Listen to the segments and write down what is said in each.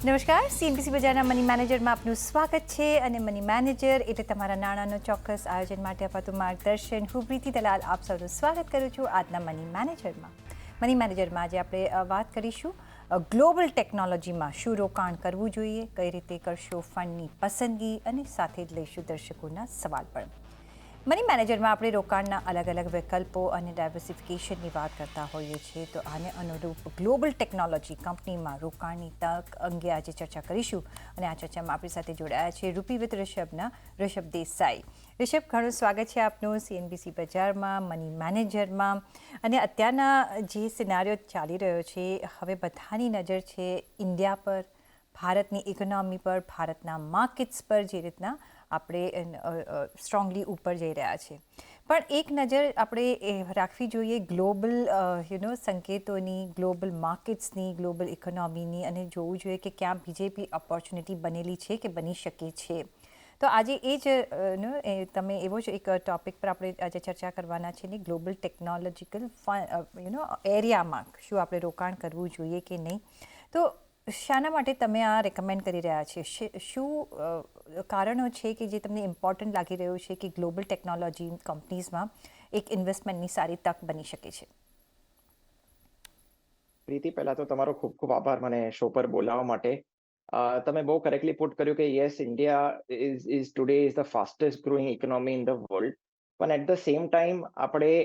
નમસ્કાર, સીએનબીસી બજારના મની મેનેજરમાં આપનું સ્વાગત છે. અને મની મેનેજર એટલે તમારા નાણાંનો ચોક્કસ આયોજન માટે અપાતું માર્ગદર્શન. હું પ્રીતિ દલાલ આપ સૌનું સ્વાગત કરું છું આજના મની મેનેજરમાં. મની મેનેજરમાં આજે આપણે વાત કરીશું ગ્લોબલ ટેકનોલોજીમાં શું રોકાણ કરવું જોઈએ, કઈ રીતે કરશો ફંડની પસંદગી, અને સાથે જ લઈશું દર્શકોના સવાલ પણ. મની મેનેજરમાં આપણે રોકાણના અલગ અલગ વિકલ્પો અને ડાયવર્સિફિકેશનની વાત કરતા હોઈએ છીએ. તો આને અનુરૂપ ગ્લોબલ ટેકનોલોજી કંપનીમાં રોકાણની તક અંગે આજે ચર્ચા કરીશું. અને આ ચર્ચામાં આપણી સાથે જોડાયા છે રૂપી વિથ ઋષભના ઋષભ દેસાઈ. ઋષભ, ઘણું સ્વાગત છે આપનું સીએનબીસી બજારમાં, મની મેનેજરમાં. અને અત્યારના જે સિનારીઓ ચાલી રહ્યો છે, હવે બધાની નજર છે ઇન્ડિયા પર, ભારતની ઇકોનોમી પર, ભારતના માર્કેટ્સ પર, જે રીતના આપણે સ્ટ્રોંગલી ઉપર જઈ રહ્યા છે. પણ એક નજર આપણે રાખવી જોઈએ ગ્લોબલ સંકેતોની, ગ્લોબલ માર્કેટ્સની, ગ્લોબલ ઇકોનોમીની, અને જોવું જોઈએ કે ક્યાં બીજેપી ઓપોર્ચ્યુનિટી બનેલી છે કે બની શકે છે. તો આજે એ જ તમે એવો જ એક ટૉપિક પર આપણે આજે ચર્ચા કરવાના છે ને, ગ્લોબલ ટેકનોલોજીકલ એરિયામાં શું આપણે રોકાણ કરવું જોઈએ કે નહીં. તો શાના માટે તમે આ રેકમેન્ડ કરી રહ્યા છે? શું કારણો છે કે જે તમને ઇમ્પોર્ટન્ટ લાગી રહ્યું છે કે ગ્લોબલ ટેકનોલોજી કંપનીઝમાં એક ઇન્વેસ્ટમેન્ટની સારી તક બની શકે છે? પ્રીતિ, પહેલા તો તમારો ખૂબ ખૂબ આભાર મને શો પર બોલાવવા માટે. તમે બહુ કરેક્ટલી પુટ કર્યું કે yes, India is today is the fastest growing economy in the world. પણ એટ ધ સેમ ટાઈમ આપણે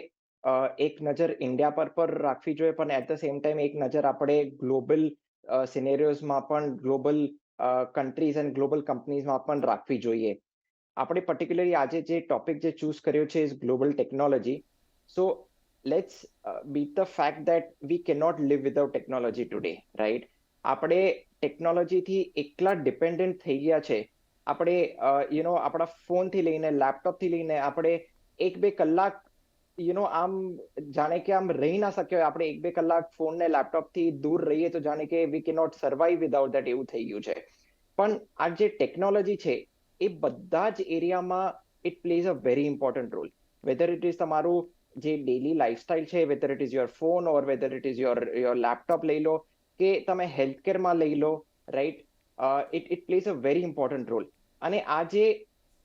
એક નજર ઇન્ડિયા પર રાખવી જોઈએ, પણ એટ ધ સેમ ટાઈમ એક નજર આપણે ગ્લોબલ સિનેરિયોઝમાં પણ, ગ્લોબલ કન્ટ્રીઝ એન્ડ ગ્લોબલ કંપનીઝમાં પણ રાખવી જોઈએ. આપણે પર્ટિક્યુલરલી આજે જે ટોપિક જે ચૂઝ કર્યો છે is global technology. So let's beat the fact that we cannot live without technology today, right? આપણે ટેકનોલોજીથી એકલા ડિપેન્ડન્ટ થઈ ગયા છે. આપણે આપણા ફોનથી લઈને, લેપટોપથી લઈને આપણે એક બે કલાક આમ જાણે કે આમ રહી ના શક્યો. આપણે એક બે કલાક ફોન ને લેપટોપથી દૂર રહીએ તો જાણે કે વી કેનોટ સર્વાઈવ વિધાઉટ ધેટ, એવું થઈ ગયું છે. પણ આ જે ટેકનોલોજી છે એ બધા જ એરિયામાં it plays a very important role. Whether it is તમારું જે ડેલી લાઈફસ્ટાઈલ છે, whether it is your phone or whether it is your laptop લઈ લો, કે તમે હેલ્થકેરમાં લઈ લો, right? It plays a very important role. અને આ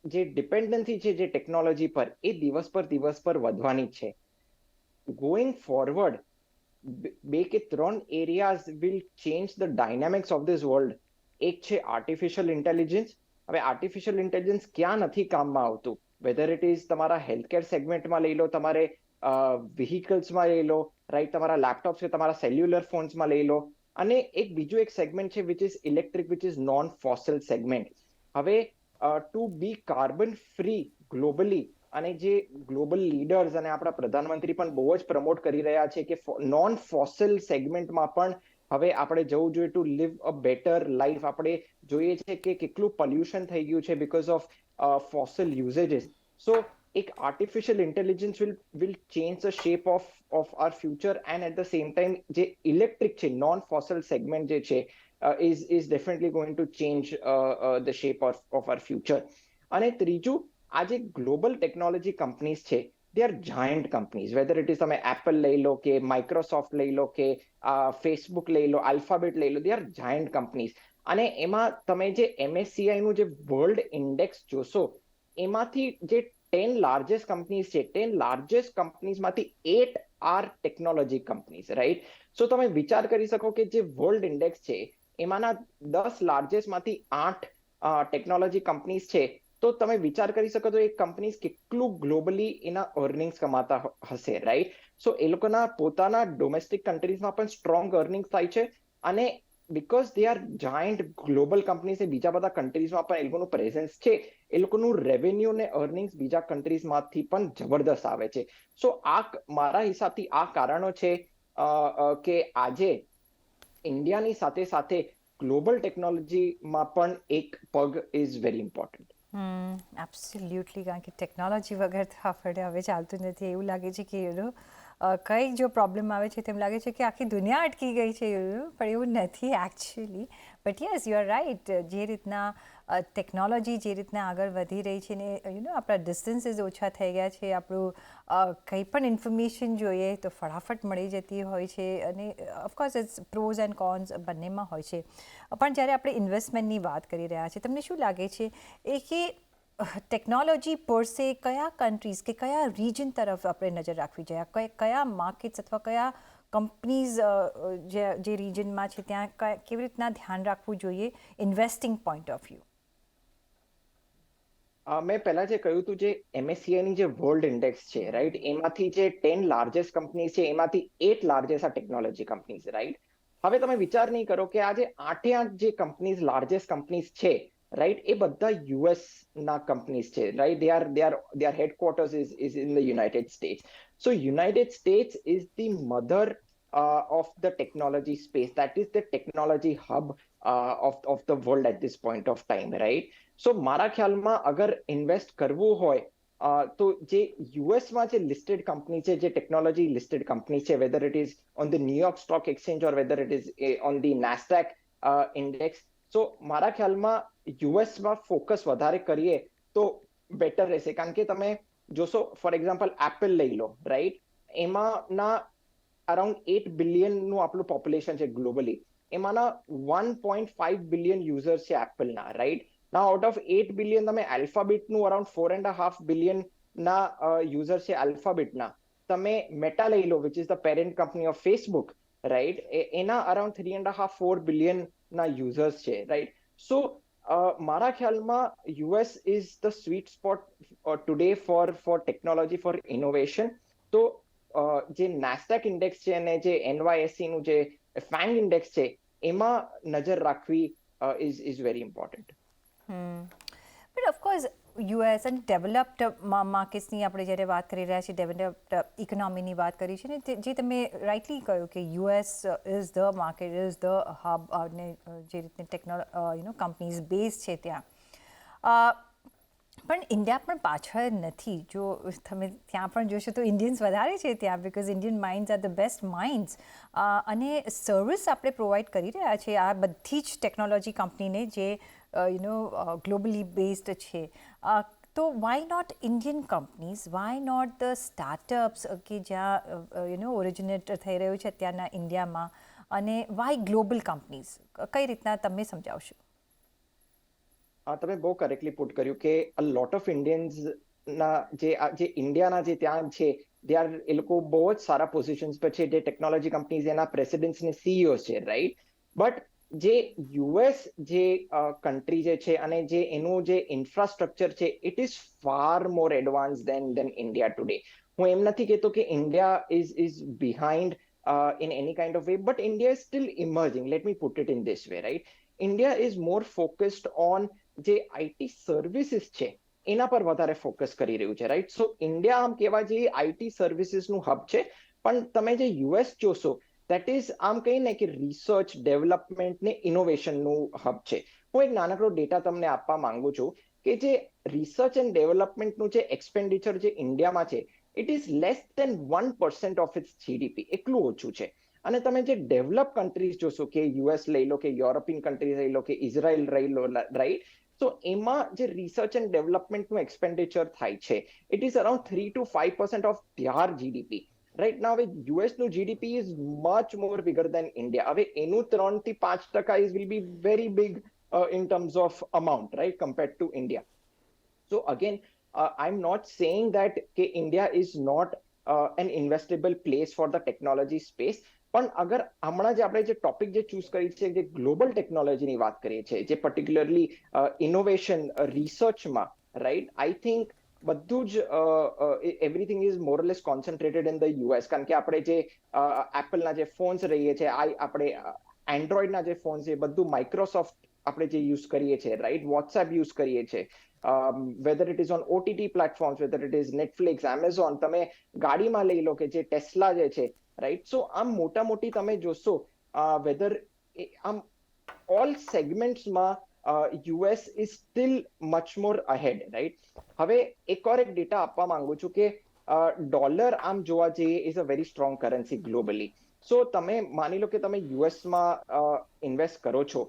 જે ડિપેન્ડન્સી છે જે ટેકનોલોજી પર, એ દિવસ પર વધવાની જ છે. ગોઈંગ ફોરવર્ડ, બે કે ત્રણ areas will change the dynamics of this world. એક છે આર્ટિફિશિયલ ઇન્ટેલિજન્સ. હવે આર્ટિફિશિયલ ઇન્ટેલિજન્સ ક્યાં નથી કામમાં આવતું? વેધર ઇટ ઇઝ તમારા હેલ્થકેર સેગમેન્ટમાં લઈ લો, તમારે વ્હીકલ્સમાં લઈ લો, રાઈટ? તમારા લેપટોપ છે, તમારા સેલ્યુલર ફોન્સમાં લઈ લો. અને એક બીજું એક સેગમેન્ટ છે which is electric, which is known fossil segment. હવે ટુ બી કાર્બન ફ્રી ગ્લોબલી, અને જે ગ્લોબલ લીડર્સ અને આપણા પ્રધાનમંત્રી પણ બહુ જ પ્રમોટ કરી રહ્યા છે કે નોન ફોસિલ સેગમેન્ટમાં પણ હવે આપણે જવું જોઈએ to live a better life. આપણે જોઈએ છે કે કેટલું પોલ્યુશન થઈ ગયું છે because of fossil usages. So એક artificial intelligence will change the shape of our future. And at the same time જે ઇલેક્ટ્રિક છે, નોન ફોસિલ સેગમેન્ટ જે છે, is definitely going to change the shape of our future. અને ત્રીજું, આ જે global technology companies છે, they are giant companies. Whether it is તમે એપલ લઈ લો, કે માઇક્રોસોફ્ટ લઈ લો, કે ફેસબુક લઈ લો, આલ્ફાબેટ લઈ લો, દે આર જાયન્ટ કંપનીઝ. અને એમાં તમે જે MSCI નું જે વર્લ્ડ ઇન્ડેક્સ જોશો, એમાંથી જે 10 લાર્જેસ્ટ કંપનીઝ છે, 10 લાર્જેસ્ટ કંપનીઝમાંથી 8 are technology companies, right? So તમે વિચાર કરી શકો કે જે વર્લ્ડ ઇન્ડેક્સ છે એમાંના 10 લાર્જેસ્ટમાંથી 8 ટેકનોલોજી કંપનીઝ છે. તો તમે વિચાર કરી શકો તો એ કંપનીઝ કેટલું ગ્લોબલી એના અર્નિંગ્સ કમાતા હશે, રાઈટ? સો એ લોકોના પોતાના ડોમેસ્ટિક કન્ટ્રીઝમાં પણ સ્ટ્રોંગ અર્નિંગ્સ થાય છે. અને because they are giant global companies, બીજા બધા કન્ટ્રીઝમાં પણ એ લોકોનું પ્રેઝન્સ છે, એ લોકોનું રેવન્યુ ને અર્નિંગ્સ બીજા કન્ટ્રીઝમાંથી પણ જબરદસ્ત આવે છે. સો આ મારા હિસાબથી આ કારણો છે કે આજે ઇન્ડિયાની સાથે સાથે ગ્લોબલ ટેકનોલોજીમાં પણ એક પગ ઇઝ વેરી ઇમ્પોર્ટન્ટ. એબ્સોલ્યુટલી. કારણ કે ટેકનોલોજી વગર તો આપણે હવે ચાલતું નથી. એવું લાગે છે કે કંઈક જો પ્રોબ્લેમ આવે છે તેમ લાગે છે કે આખી દુનિયા અટકી ગઈ છે, પણ એવું નથી actually. But yes, you are right. જે રીતના ટેકનોલોજી જે રીતના આગળ વધી રહી છે ને આપણા ડિસ્ટન્સીસ ઓછા થઈ ગયા છે, આપણું કંઈ પણ ઇન્ફોર્મેશન જોઈએ તો ફટાફટ મળી જતી હોય છે, અને of course it's pros and cons બંનેમાં હોય છે. પણ જ્યારે આપણે ઇન્વેસ્ટમેન્ટની વાત કરી રહ્યા છીએ, તમને શું લાગે છે કે ટેકનોલોજી પર સે કયા કન્ટ્રીઝ કે કયા રિજન તરફ આપણે નજર રાખવી જોઈએ, કયા માર્કેટ્સ અથવા કયા કંપનીઝ જે રિજનમાં છે ત્યાં કેવી રીતના ધ્યાન રાખવું જોઈએ ઇન્વેસ્ટિંગ પોઈન્ટ ઓફ વ્યૂ? મેં પહેલા જે કહ્યું હતું, જે MSCI ની જે વર્લ્ડ ઇન્ડેક્સ છે, રાઈટ, એમાંથી જે 10 લાર્જેસ્ટ કંપનીઝ છે એમાંથી 8 લાર્જેસ્ટ આ ટેકનોલોજી કંપનીઝ, રાઈટ. હવે તમે વિચાર નહીં કરો કે આ જે 8 જે કંપનીઝ લાર્જેસ્ટ કંપનીઝ છે, રાઈટ, એ બધા યુએસ ના કંપનીઝ છે, right. They are headquarters is in the United states. So United states is the mother of the technology space. That is the technology hub of the world at this point of time, right? So મારા ખ્યાલમાં અગર invest કરવું હોય તો જે યુએસમાં જે listed company છે, જે technology listed company છે, whether it is on the New York stock exchange or whether it is on the NASDAQ index, so મારા ખ્યાલમાં યુએસમાં ફોકસ વધારે કરીએ તો બેટર રહેશે. કારણ કે તમે જોશો, ફોર એક્ઝામ્પલ એપલ લઈ લો, રાઈટ, એમાંના અરાઉન્ડ 8 બિલિયનનું આપણું પોપ્યુલેશન છે ગ્લોબલી, એમાંના 1.5 બિલિયન યુઝર્સ છે એપલના, right. Now out of 8 billion તમે આલ્ફાબેટનું અરાઉન્ડ 4.5 બિલિયનના યુઝર્સ છે આલ્ફાબેટના. તમે મેટા લઈ લો, which is the parent company of Facebook, right, એના અરાઉન્ડ 3.5-4 બિલિયનના યુઝર્સ છે, રાઈટ. સો મારા ખ્યાલમાં US is the sweet spot today for technology, for innovation. તો જે નાસ્ડેક ઇન્ડેક્સ છે અને જે NYSE નું જે ફેંગ ઇન્ડેક્સ છે, એમાં નજર રાખવી is very important. But of course US અને ડેવલપ્ડ માર્કેટ્સની આપણે જ્યારે વાત કરી રહ્યા છીએ, ડેવલપ્ડ ઇકોનોમીની વાત કરી છે ને, જે તમે રાઇટલી કહ્યું કે US is the market, is the hub, અને જે રીતે કંપનીઝ બેઝ છે ત્યાં. પણ ઇન્ડિયા પણ પાછળ નથી. જો તમે ત્યાં પણ જોશો તો ઇન્ડિયન્સ વધારે છે ત્યાં, because Indian minds are the best minds, અને સર્વિસ આપણે પ્રોવાઈડ કરી રહ્યા છીએ આ બધી જ ટેકનોલોજી કંપનીને જે ગ્લોબલી બેઝડ છે. તો why not Indian companies, why not the startups કે જ્યાં ઓરિજિનેટ થઈ રહ્યું છે અત્યારના ઇન્ડિયામાં, અને વાય ગ્લોબલ કંપનીઝ? કઈ રીતના તમે સમજાવશો? તમે બહુ કરેક્ટલી પુટ કર્યું કે અ લોટ ઓફ ઇન્ડિયન્સ ના જે ઇન્ડિયાના જે ત્યાં છે, એ લોકો બહુ જ સારા પોઝિશન્સ પર છે, જે ટેકનોલોજી કંપનીઝ એના પ્રેસિડેન્ટ્સ ને સીઈઓ છે, રાઈટ. બટ જે યુએસ જે કન્ટ્રી જે છે અને જે એનું જે ઇન્ફ્રાસ્ટ્રક્ચર છે, it is far more advance than India today. હું એમ નથી કહેતો કે India is behind in any kind of way, but India is still emerging. Let me put it in this way, right? India is more focused on જે IT services છે એના પર વધારે ફોકસ કરી રહ્યું છે, રાઈટ. સો ઇન્ડિયા આમ કહેવા જઈએ આઈટી સર્વિસીસનું હબ છે, પણ તમે જે યુએસ જોશો, દેટ ઇઝ આમ કહીને કે રિસર્ચ, ડેવલપમેન્ટ ને ઇનોવેશનનું હબ છે. હું એક નાનકડો ડેટા તમને આપવા માંગુ છું કે જે રિસર્ચ એન્ડ ડેવલપમેન્ટનું જે એક્સપેન્ડિચર જે ઇન્ડિયામાં છે, it is less than 1% of its GDP, એટલું ઓછું છે. અને તમે જે ડેવલપ કન્ટ્રીઝ જોશો, કે યુએસ લઈ લો, કે યુરોપિયન કન્ટ્રીઝ લઈ લો, કે ઇઝરાયલ લઈ લો, રાઈટ, તો એમાં જે રિસર્ચ એન્ડ ડેવલપમેન્ટનું એક્સપેન્ડિચર થાય છે, it is around 3-5% of their GDP, right. ના હવે યુએસનું GDP is much more bigger than India. હવે એનું 3-5% is will be very big in terms of amount, right, compared to India. So again, I'm not saying that India is not an investable place for the technology space. પણ અગર હમણાં જે આપણે જે topic જે choose કરી છે, જે ગ્લોબલ ટેકનોલોજીની વાત કરીએ છીએ, જે પર્ટિક્યુલરલી ઇનોવેશન રિસર્ચમાં, રાઈટ, આઈ થિંક બધું જ everything is more or less concentrated in the US. કારણ કે આપણે જે એપલના જે ફોન્સ રહીએ છીએ, આપણે એન્ડ્રોઈડના જે ફોન છે, બધું માઇક્રોસોફ્ટ આપણે જે યુઝ કરીએ છીએ, રાઈટ, વોટ્સએપ યુઝ કરીએ છીએ, whether it is on OTT platforms, whether it is Netflix, Amazon, તમે ગાડીમાં લઈ લો કે જે ટેસ્લા જે છે, રાઈટ. સો આમ મોટા મોટી તમે જોશો, વેધર આમ ઓલ સેગમેન્ટ્સમાં US is still much more ahead, right. હવે એક ઓર એક ડેટા આપવા માંગુ છું કે ડોલર આમ જોવા જઈએ is a very strong currency globally. So તમે માની લો કે તમે યુએસમાં ઇન્વેસ્ટ કરો છો,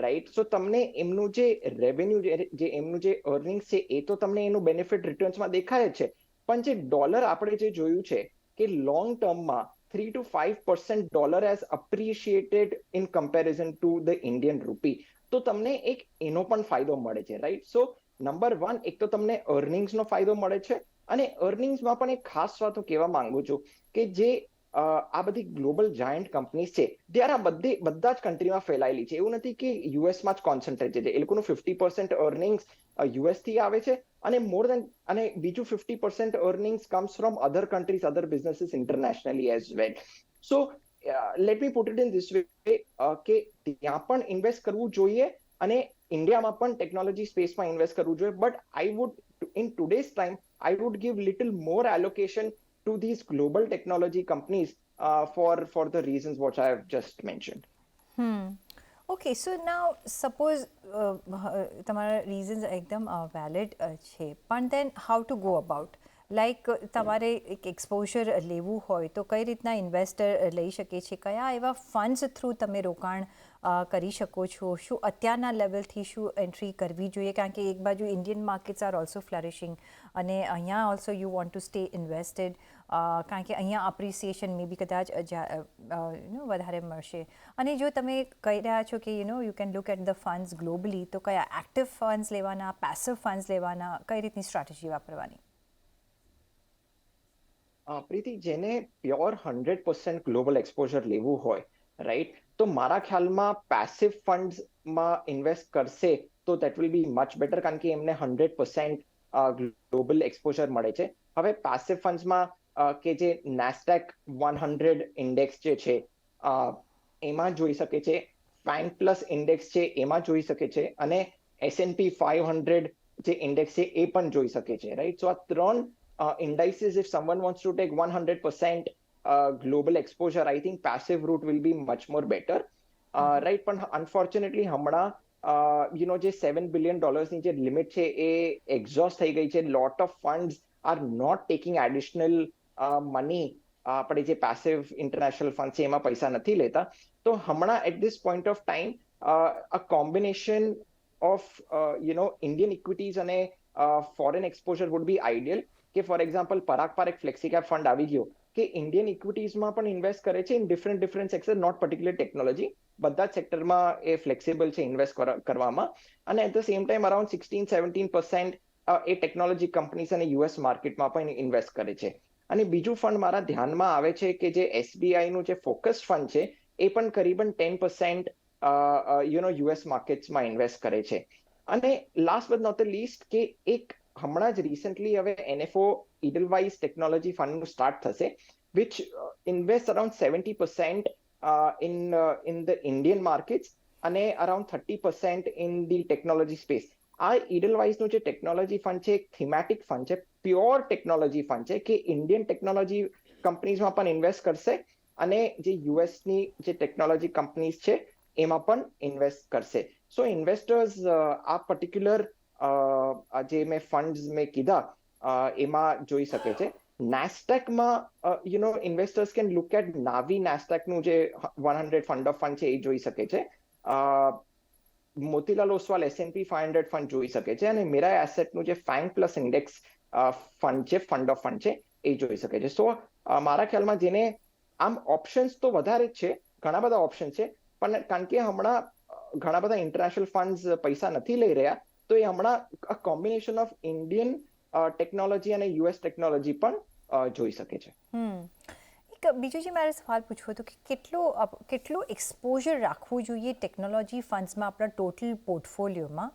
રાઈટ? સો તમને એમનું જે રેવન્યુ, જે એમનું જે અર્નિંગ્સ છે, એ તો તમને એનું બેનિફિટ રિટર્ન્સમાં દેખાય જ છે. પણ જે ડોલર આપણે જે જોયું છે કે લોંગ ટર્મમાં 3 to 5% dollar has અપ્રિશિએટેડ in comparison to the Indian રૂપી. તો તમને એક એનો પણ ફાયદો મળે છે, રાઈટ? સો નંબર વન, એક તો તમને અર્નિંગ્સનો ફાયદો મળે છે, અને અર્નિંગ્સમાં પણ એક ખાસ વાત હું કહેવા માંગુ છું કે જે આ બધી ગ્લોબલ જાયન્ટ કંપનીઝ છે, ત્યારે આ બધા જ કન્ટ્રીમાં ફેલાયેલી છે. એવું નથી કે યુએસમાં જ કોન્સન્ટ્રેટેડ છે. એ લોકોનું 50% અર્નિંગ્સ યુએસ થી આવે છે, અને બીજું 50% earnings comes from other countries, other businesses internationally as well. So let me put it in this way કે ત્યાં પણ ઇન્વેસ્ટ કરવું જોઈએ, અને ઇન્ડિયામાં પણ ટેકનોલોજી સ્પેસમાં ઇન્વેસ્ટ કરવું જોઈએ. But I would, in today's time, I would give little more allocation to these global technology companies for the reasons what I have just mentioned. Okay, so now suppose તમારા reasons એકદમ valid છે, પણ then how to go about? Like તમારે એક exposure લેવું હોય તો કઈ રીતના ઇન્વેસ્ટર લઈ શકે છે? કયા એવા ફંડ્સ થ્રુ તમે રોકાણ કરી શકો છો? શું અત્યારના લેવલથી શું એન્ટ્રી કરવી જોઈએ? કારણ કે એક બાજુ ઇન્ડિયન માર્કેટ્સ આર ઓલ્સો ફ્લરિશિંગ, અને અહીંયા also you want to stay invested, કારણ કે અહીંયા અપ્રિસિએશન મે બી કદાચ વધારે મળશે. અને જો તમે કહી રહ્યા છો કે you can look at the funds globally, તો કયા એક્ટિવ ફંડ્સ લેવાના, પેસિવ ફંડ્સ લેવાના, કઈ રીતની સ્ટ્રેટેજી વાપરવાની? પ્રીતિ, જેને પ્યોર 100% ગ્લોબલ એક્સપોઝર લેવું હોય, રાઈટ, તો મારા ખ્યાલમાં પેસિવ ફંડ્સમાં ઇન્વેસ્ટ કરશે તો that will be much better, કારણ કે એમને 100% ગ્લોબલ એક્સપોઝર મળે છે. હવે પેસિવ ફંડ્સમાં કે જે NASDAQ 100 ઇન્ડેક્સ જે છે, એમાં જોઈ શકે છે, ફેંગ પ્લસ ઇન્ડેક્સ છે એમાં જોઈ શકે છે, અને S&P 500 જે ઇન્ડેક્સ છે એ પણ જોઈ શકે છે, રાઈટ? સો આ ત્રણ indices, if someone wants to take 100% global exposure, I think passive route will be much more better, right? પણ unfortunately હમણાં જે $7 billion ની જે લિમિટ છે એ એક્ઝોસ્ટ થઈ ગઈ છે. Lot of funds are not taking additional money. આપણે જે પેસિવ ઇન્ટરનેશનલ ફંડ છે એમાં પૈસા નથી લેતા. તો હમણાં at this point of time a combination of Indian equities અને foreign exposure would be ideal. કે ફોર એક્ઝામ્પલ પરાગ પર એક ફ્લેક્સી કેપ ફંડ આવી ગયો કે ઇન્ડિયન ઇક્વિટીઝમાં પણ ઇન્વેસ્ટ કરે છે, in different sector, not particular technology, બધા જ સેક્ટરમાં એ ફ્લેક્સિબલ છે ઇન્વેસ્ટ કરવામાં, અને at the same time around 16-17% એ ટેકનોલોજી કંપનીઝ અને યુએસ માર્કેટમાં પણ ઇન્વેસ્ટ કરે છે. અને બીજું ફંડ મારા ધ્યાનમાં આવે છે કે જે SBI નું જે ફોકસ ફંડ છે એ પણ કરીબન 10% યુએસ માર્કેટ્સમાં ઇન્વેસ્ટ કરે છે. અને last but not the least, કે એક હમણાં જ રિસન્ટલી હવે NFO Edelweiss ટેકનોલોજી ફંડનું સ્ટાર્ટ થશે, which invests around 70% in the Indian markets અને around 30% in the technology space. આ Edelweiss નું જે ટેકનોલોજી ફંડ છે એક થીમેટિક ફંડ છે, પ્યોર ટેકનોલોજી ફંડ છે, કે ઇન્ડિયન ટેકનોલોજી કંપનીઝમાં પણ ઇન્વેસ્ટ કરશે, અને જે યુએસની જે ટેકનોલોજી કંપનીઝ છે એમાં પણ ઇન્વેસ્ટ કરશે. સો ઇન્વેસ્ટર્સ આ પર્ટિક્યુલર જે મેં ફંડ્સ મેં કીધા એમાં જોઈ શકે છે. NASDAQમાં ઇન્વેસ્ટર્સ કેન લુક એટ નાવી NASDAQનું જે 100 ફંડ ઓફ ફંડ છે એ જોઈ શકે છે. મોતીલાલ ઓસવાલ S&P 500 ફંડ જોઈ શકે છે, અને મિરાય એસેટનું જે ફેંગ પ્લસ ઇન્ડેક્સ ફંડ છે, ફંડ ઓફ ફંડ છે, એ જોઈ શકે છે. સો મારા ખ્યાલમાં જેને આમ ઓપ્શન્સ તો વધારે જ છે, ઘણા બધા ઓપ્શન છે, પણ કારણ કે હમણાં ઘણા બધા ઇન્ટરનેશનલ ફંડ્સ પૈસા નથી લઈ રહ્યા, તો એ હમણાં કોમ્બિનેશન ઓફ ઇન્ડિયન ટેકનોલોજી અને યુએસ ટેકનોલોજી પણ જોઈ શકે છે. એક બીજો જે મારે સવાલ પૂછવો હતો કે કેટલું એક્સપોઝર રાખવું જોઈએ ટેકનોલોજી ફંડ્સમાં આપણા ટોટલ પોર્ટફોલિયોમાં,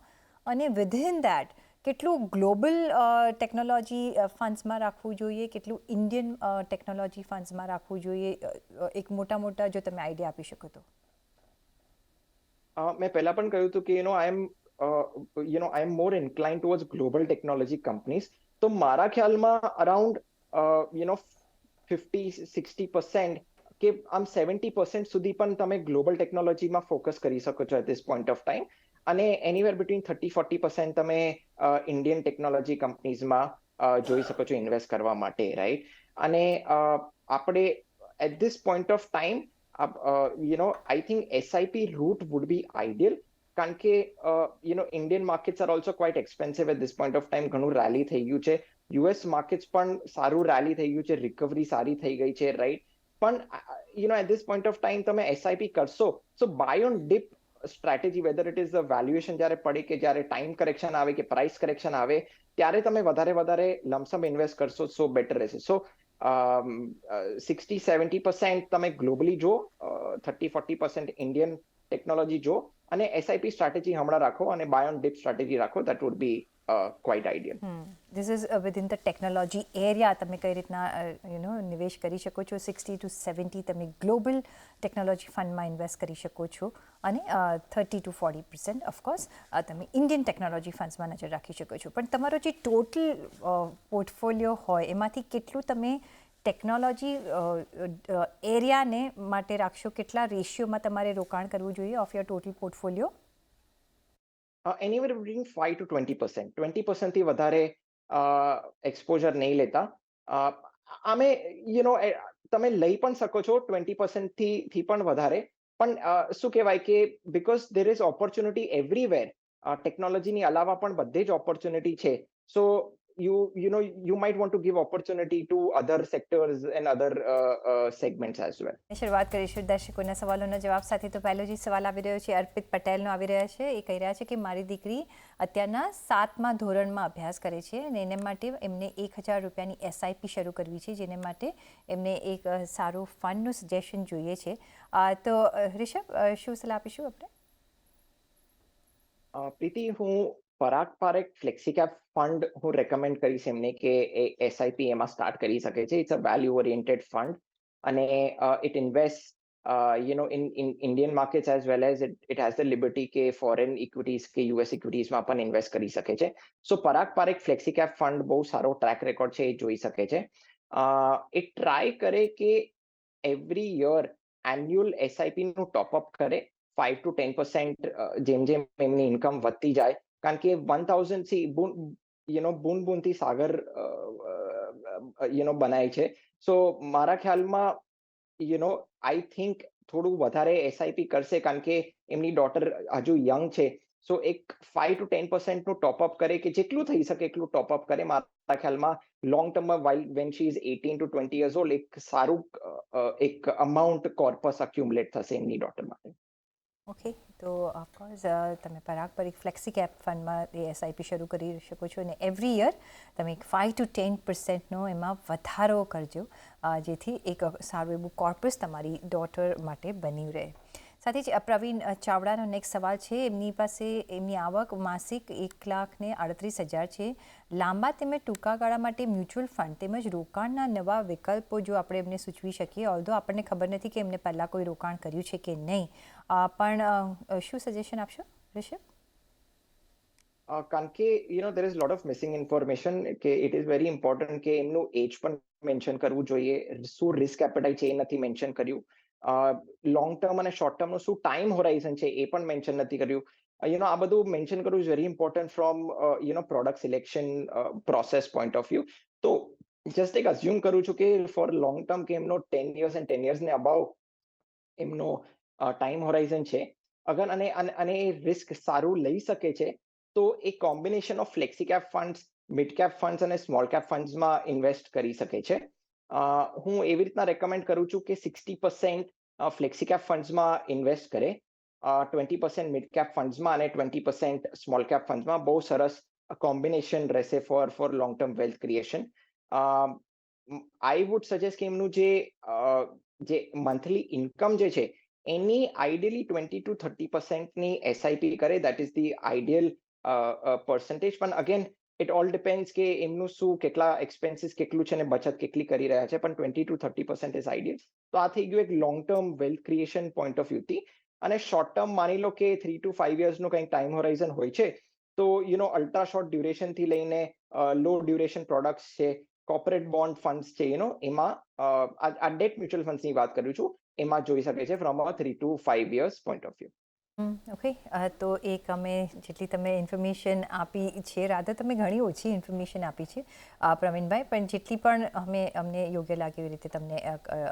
અને વિધિન દેટ કેટલું ગ્લોબલ ટેકનોલોજી ફંડ્સમાં રાખવું જોઈએ, કેટલું ઇન્ડિયન ટેકનોલોજી ફંડ્સમાં રાખવું જોઈએ? એક મોટા જો તમે આઈડિયા આપી શકો તો. મેં પહેલા પણ કહ્યું હતું કે I am more inclined towards global technology companies. તો મારા ખ્યાલમાં અરાઉન્ડ 50-60% કે આમ 70% સુધી પણ તમે ગ્લોબલ ટેકનોલોજીમાં ફોકસ કરી શકો છો at this point of time. અને એનીવેર બિટવીન 30-40% તમે ઇન્ડિયન ટેકનોલોજી કંપનીઝમાં જોઈ શકો છો ઇન્વેસ્ટ કરવા માટે, રાઈટ? અને આપણે at this point of time I think SIP route would be ideal, કારણ કે Indian markets are also quite expensive at this point of time. ઘણું રેલી થઈ ગયું છે, યુએસ માર્કેટ્સ પણ સારું રેલી થઈ ગયું છે, રિકવરી સારી થઈ ગઈ છે, રાઈટ? પણ at this point of time તમે એસઆઈપી કરશો, so buy on dip strategy, whether it is the valuation જ્યારે પડે કે જ્યારે ટાઈમ કરેક્શન આવે કે પ્રાઇસ કરેક્શન આવે, ત્યારે તમે વધારે લમસમ ઇન્વેસ્ટ કરશો સો બેટર રહેશે. સો 60-70% તમે ગ્લોબલી જો, 30-40% ઇન્ડિયન ટેકનોલોજી જો, અને એસઆઈપી સ્ટ્રેટેજી હમણાં રાખો અને બાય ઓન ડિપ સ્ટ્રેટેજી રાખો, that would B quite ideal. This is within the technology area તમે કઈ રીતના નિવેશ કરી શકો છો. 60-70 તમે ગ્લોબલ ટેકનોલોજી ફંડમાં ઇન્વેસ્ટ કરી શકો છો, અને 30-40% ઓફકોર્સ તમે ઇન્ડિયન ટેકનોલોજી ફંડ્સમાં નજર રાખી શકો છો. પણ તમારો જે ટોટલ પોર્ટફોલિયો હોય એમાંથી કેટલું તમે ટેકનોલોજી એરિયાને માટે રાખશો? કેટલા રેશિયોમાં તમારે રોકાણ કરવું જોઈએ of your total portfolio? Anywhere between 5-20%. 20% થી વધારે એક્સપોઝર નહીં લેતા. આમે તમે લઈ પણ શકો છો 20% થી પણ વધારે, પણ શું કહેવાય કે because there is opportunity everywhere, ટેકનોલોજીની અલાવા પણ બધે જ ઓપોર્ચ્યુનિટી છે. સો you might want to give opportunity to other sectors and other segments as well. શરૂઆત કરીશું દર્શકોના સવાલોના જવાબ સાથે. તો પહેલો જે સવાલ આવી રહ્યો છે અર્પિત પટેલનો આવી રહ્યા છે. એ કહી રહ્યા છે કે મારી દીકરી અત્યારના 7મા ધોરણમાં અભ્યાસ કરે છે અને એને માટે એમને 1000 રૂપિયાની એસઆઈપી શરૂ કરવી છે, જેને માટે એમને એક સારું ફંડનું સજેશન જોઈએ છે. તો રિષભ, શું સલાહ આપીશું આપણે? પ્રીતિ, હું પરાગ પારેખ ફ્લેક્સીકેપ ફંડ હું રેકમેન્ડ કરીશ એમને કે એસઆઈપી એમાં સ્ટાર્ટ કરી શકે છે. It's a value oriented fund, અને it invest in Indian markets as well as it has the liberty કે ફોરેન ઇક્વિટીઝ કે યુએસ ઇક્વિટીઝમાં પણ ઇન્વેસ્ટ કરી શકે છે. સો પરાગ પારેખ ફ્લેક્સીકેપ ફંડ બહુ સારો ટ્રેક રેકોર્ડ છે, એ જોઈ શકે છે. એ ટ્રાય કરે કે એવરી યર એન્યુઅલ એસઆઈપી નું ટોપઅપ કરે 5-10%, જેમ જેમ એમની ઇન્કમ વધતી જાય, કારણ કે 1000 થી બૂંદ બૂંદથી સાગર બનાય છે. સો મારા ખ્યાલમાં આઈ થિંક થોડું વધારે એસઆઈપી કરશે, કારણ કે એમની ડોટર હજુ યંગ છે. સો એક 5-10% નું ટોપઅપ કરે, કે જેટલું થઈ શકે એટલું ટોપઅપ કરે. મારા ખ્યાલમાં લોંગ ટર્મમાં when she is 18-20 years old, એક સારું એક અમાઉન્ટ કોર્પસ અક્યુમ્યુલેટ થશે એમની ડોટર માટે. ઓકે, તો ઓફકોર્સ તમે પરાગ પારેખ ફ્લેક્સીકેપ ફંડમાં એ એસઆઈપી શરૂ કરી શકો છો, અને એવરી યર તમે 5-10%નો એમાં વધારો કરજો, જેથી એક સારું એવું કોર્પસ તમારી ડોટર માટે બન્યું રહે. સાથે જ પ્રવીણ ચાવડાનો નેક્સ્ટ સવાલ છે. એમની પાસે એમની આવક માસિક 1,38,000 છે. લાંબા તેમજ ટૂંકા ગાળા માટે મ્યુચ્યુઅલ ફંડ તેમજ રોકાણના નવા વિકલ્પો જો આપણે એમને સૂચવી શકીએ, ઓલ્ધો આપણને ખબર નથી કે એમને પહેલાં કોઈ રોકાણ કર્યું છે કે નહીં, પણ શું સજેશન આપશો રિષભ? કારણ કે there is lot of missing information, કે ઇટ ઇઝ વેરી ઇમ્પોર્ટન્ટ કે એમનું એજ પણ મેન્શન કરવું જોઈએ. શું રિસ્ક એપેટાઇટ છે એ નથી મેન્શન કર્યું. લોંગ ટર્મ અને શોર્ટ ટર્મનું શું ટાઈમ હોરાઇઝન છે એ પણ મેન્શન નથી કર્યું. આ બધું મેન્શન કરવું is very important from product selection process point of view. તો જસ્ટ એક અઝ્યુમ કરું છું કે ફોર લોંગ ટર્મ કે એમનો 10 years and 10 years ને અબાઉ એમનો ટાઈમ હોરાઇઝન છે, અગર અને રિસ્ક સારું લઈ શકે છે, તો એક combination of flexi cap funds, mid cap funds અને સ્મોલ કેપ ફંડ્સમાં ઇન્વેસ્ટ કરી શકે છે. હું એવી રીતના રેકમેન્ડ કરું છું કે 60% ફ્લેક્સીકેપ ફંડ્સમાં ઇન્વેસ્ટ કરે, 20% મિડ કેપ ફંડ્સમાં અને 20% સ્મોલ કેપ ફંડ્સમાં. બહુ સરસ કોમ્બિનેશન રહેશે four long term wealth creation. I would suggest કે એમનું જે મંથલી ઇન્કમ જે છે એની આઈડિયલી 20-30%ની એસઆઈપી કરે. That is the ideal percentage. પણ અગેન ઇટ ઓલ ડિપેન્ડ્સ કે એમનું શું, કેટલા એક્સપેન્સીસ કેટલું છે અને બચત કેટલી કરી રહ્યા છે. પણ 20-30% ઇઝ આઈડિયલ. તો આ થઈ ગયું એક long term wealth creation point of વ્યૂથી. અને શોર્ટ ટર્મ માની લો કે 3 to 5 yearsનું કંઈક ટાઈમ હોરાઇઝન હોય છે, તો અલ્ટ્રા શોર્ટ ડ્યુરેશનથી લઈને લો ડ્યુરેશન પ્રોડક્ટ્સ છે, કોર્પોરેટ બોન્ડ ફંડ્સ છે, એમાં આ ડેટ મ્યુચ્યુઅલ ફંડ્સની વાત કરું છું, એમાં જોઈ શકે છે from a 3 to 5 years point of view. Okay, તો એક અમે જેટલી તમે ઇન્ફોર્મેશન આપી છે, રાધા તમે ઘણી ઓછી ઇન્ફોર્મેશન આપી છે પ્રવીણભાઈ, પણ જેટલી પણ અમને યોગ્ય લાગે એવી રીતે તમને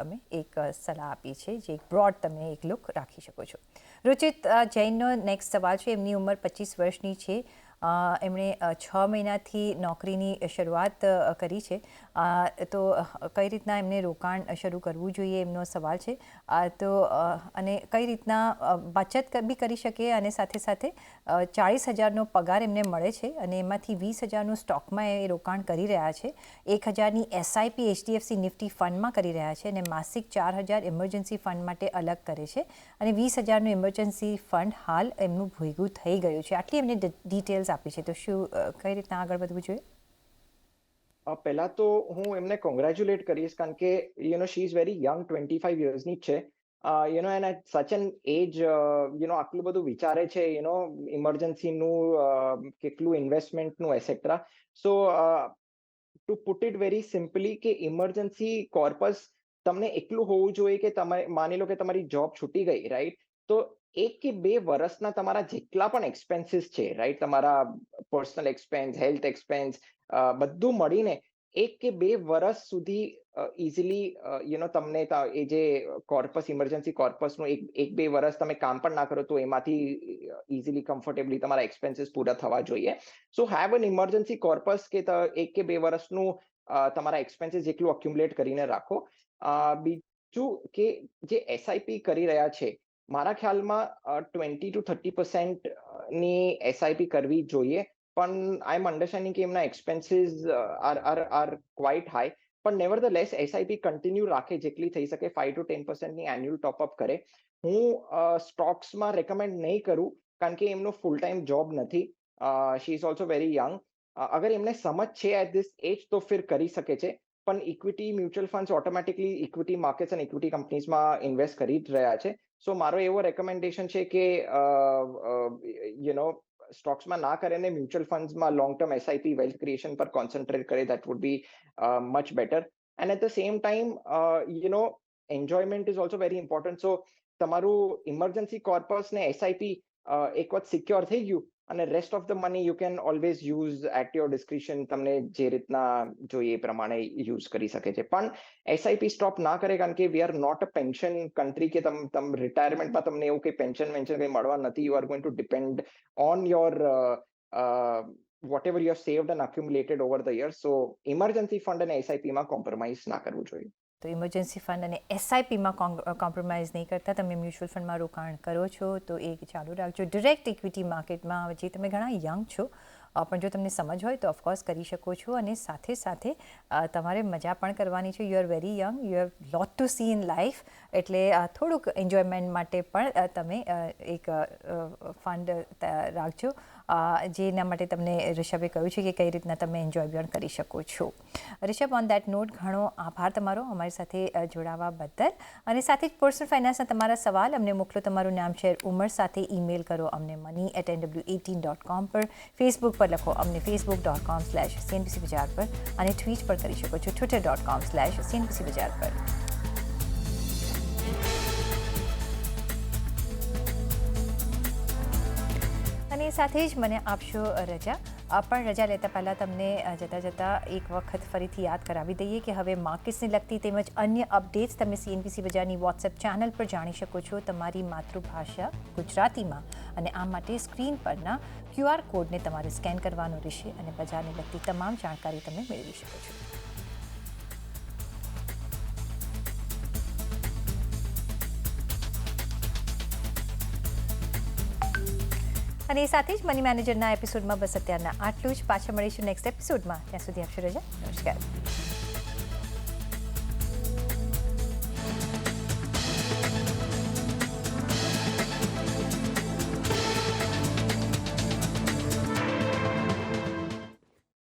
અમે એક સલાહ આપી છે, જે એક બ્રોડ તમે એક લુક રાખી શકો છો. રુચિત જૈનનો નેક્સ્ટ સવાલ છે. એમની ઉંમર 25 વર્ષની છે. એમણે 6 મહિનાથી નોકરીની શરૂઆત કરી છે, તો કઈ રીતના એમને રોકાણ શરૂ કરવું જોઈએ એમનો સવાલ છે. તો અને કઈ રીતના બચત બી કરી શકે, અને સાથે સાથે 40,000નો પગાર એમને મળે છે અને એમાંથી 20,000નું સ્ટોકમાં એ રોકાણ કરી રહ્યા છે, 1,000ની એસઆઈપી HDFC નિફ્ટી ફંડમાં કરી રહ્યા છે, અને માસિક 4,000 ઇમરજન્સી ફંડ માટે અલગ કરે છે, અને 20,000નું ઇમરજન્સી ફંડ હાલ એમનું ભેગું થઈ ગયું છે. આટલી એમને ડિટેલ્સ આપી છે. તો શું કઈ રીતના આગળ વધવું જોઈએ? પહેલા તો હું એમને કોંગ્રેચ્યુલેટ કરીશ, કારણ કે શી ઇઝ વેરી યંગ, 25 યર્સની જ છે. And at such an age આટલું બધું વિચારે છે, ઇમરજન્સીનું કેટલું ઇન્વેસ્ટમેન્ટનું etcetera. So to put it very simply, કે ઇમરજન્સી કોર્પસ તમને એટલું હોવું જોઈએ કે તમે માની લો કે તમારી જોબ છૂટી ગઈ, રાઈટ? તો 1 કે 2 વર્ષના તમારા જેટલા પણ એક્સપેન્સીસ છે, રાઈટ, તમારા પર્સનલ એક્સપેન્સ, હેલ્થ એક્સપેન્સ, બધું મળીને 1 કે 2 વર્ષ સુધી ઇઝીલી તમને એ જે કોર્પસ, ઇમરજન્સી કોર્પસનું 1-2 વર્ષ તમે કામ પણ ના કરો તો એમાંથી ઇઝીલી કમ્ફર્ટેબલી તમારા એક્સપેન્સીસ પૂરા થવા જોઈએ. સો હેવ એન ઇમરજન્સી કોર્પસ, કે 1 કે 2 વર્ષનું તમારા એક્સપેન્સીસ જેટલું અક્યુમ્યુલેટ કરીને રાખો. બીજું કે જે એસઆઈપી કરી રહ્યા છે, મારા ખ્યાલમાં 20% to 30% એસઆઈપી કરવી જોઈએ. પણ આઈ એમ અન્ડરસ્ટેન્ડિંગ કે એમના એક્સપેન્સીસ આર ક્વાઇટ હાઈ, પણ નેવરધલેસ એસઆઈપી કન્ટિન્યુ રાખે, જેટલી થઈ શકે 5 to 10% એન્યુઅલ ટોપઅપ કરે. હું સ્ટોક્સમાં રેકમેન્ડ નહીં કરું, કારણ કે એમનો ફૂલ ટાઈમ જોબ નથી. She is also very young. અગર એમને સમજ છે એટ ધીસ એજ તો ફિર કરી શકે છે, પણ equity mutual funds automatically equity markets અને ઇક્વિટી કંપનીઝમાં ઇન્વેસ્ટ કરી જ રહ્યા છે. સો મારો એવો રેકમેન્ડેશન છે કે સ્ટોક્સમાં ના કરે ને મ્યુચ્યુઅલ ફંડ્સમાં long term SIP wealth creation પર કોન્સન્ટ્રેટ કરે, that would be much better. And at the same time enjoyment is also very important. So તમારું ઇમરજન્સી કોર્પસ ને એસઆઈપી એક વખત સિક્યોર થઈ ગયું, અને rest of the money you can always use at your discretion, તમને જે રીતના જોઈએ એ પ્રમાણે યુઝ કરી શકે છે. પણ એસઆઈપી સ્ટોપ ના કરે, કારણ કે we are not a pension country, કે તમે રિટાયરમેન્ટમાં તમને એવું કંઈ પેન્શન કંઈ મળવા નથી. You are going to depend on your whatever you have saved and accumulated over the years. So emergency fund અને એસઆઈપી માં કોમ્પ્રોમાઇઝ ના કરવું જોઈએ. તો ઇમરજન્સી ફંડ અને એસઆઈપીમાં કોમ્પ્રોમાઇઝ નહીં કરતા, તમે મ્યુચ્યુઅલ ફંડમાં રોકાણ કરો છો તો એ ચાલુ રાખજો. ડિરેક્ટ ઇક્વિટી માર્કેટમાં જે તમે ઘણા યંગ છો, પણ જો તમને સમજ હોય તો ઓફકોર્સ કરી શકો છો, અને સાથે સાથે તમારે મજા પણ કરવાની છે. You are very young, you have lot two C in life, એટલે થોડુંક એન્જોયમેન્ટ માટે પણ તમે એક ફંડ રાખજો, જેના માટે તમને રિષભે કહ્યું છે કે કઈ રીતના તમે એન્જોય પણ કરી શકો છો. રિષભ, ઓન દેટ નોટ ઘણો આભાર તમારો અમારી સાથે જોડાવા બદલ, અને સાથે જ પર્સનલ ફાઇનાન્સના તમારા સવાલ અમને મોકલો. તમારું નામ, શહેર, ઉંમર સાથે ઈમેલ કરો અમને money@nw18.com પર. ફેસબુક પર લખો અમને facebook.com/CNBC બજાર પર, અને ટ્વીટ પર કરી શકો છો twitter.com/CNBC બજાર પર. અને સાથે જ મને આપશો રજા. પણ રજા લેતા પહેલાં તમને જતાં એક વખત ફરીથી યાદ કરાવી દઈએ કે હવે માર્કેટ્સને લગતી તેમજ અન્ય અપડેટ્સ તમે CNBC બજારની વોટ્સએપ ચેનલ પર જાણી શકો છો, તમારી માતૃભાષા ગુજરાતીમાં. અને આ માટે સ્ક્રીન પરના QR કોડને તમારે સ્કેન કરવાનો રહેશે, અને બજારને લગતી તમામ જાણકારી તમે મેળવી શકો છો. અને સાથે જ મની મેનેજરના એપિસોડમાં બસ અત્યારના આટલું જ. પાછા મળીશું નેક્સ્ટ એપિસોડમાં. ત્યાં સુધી આપશો રજા. નમસ્કાર.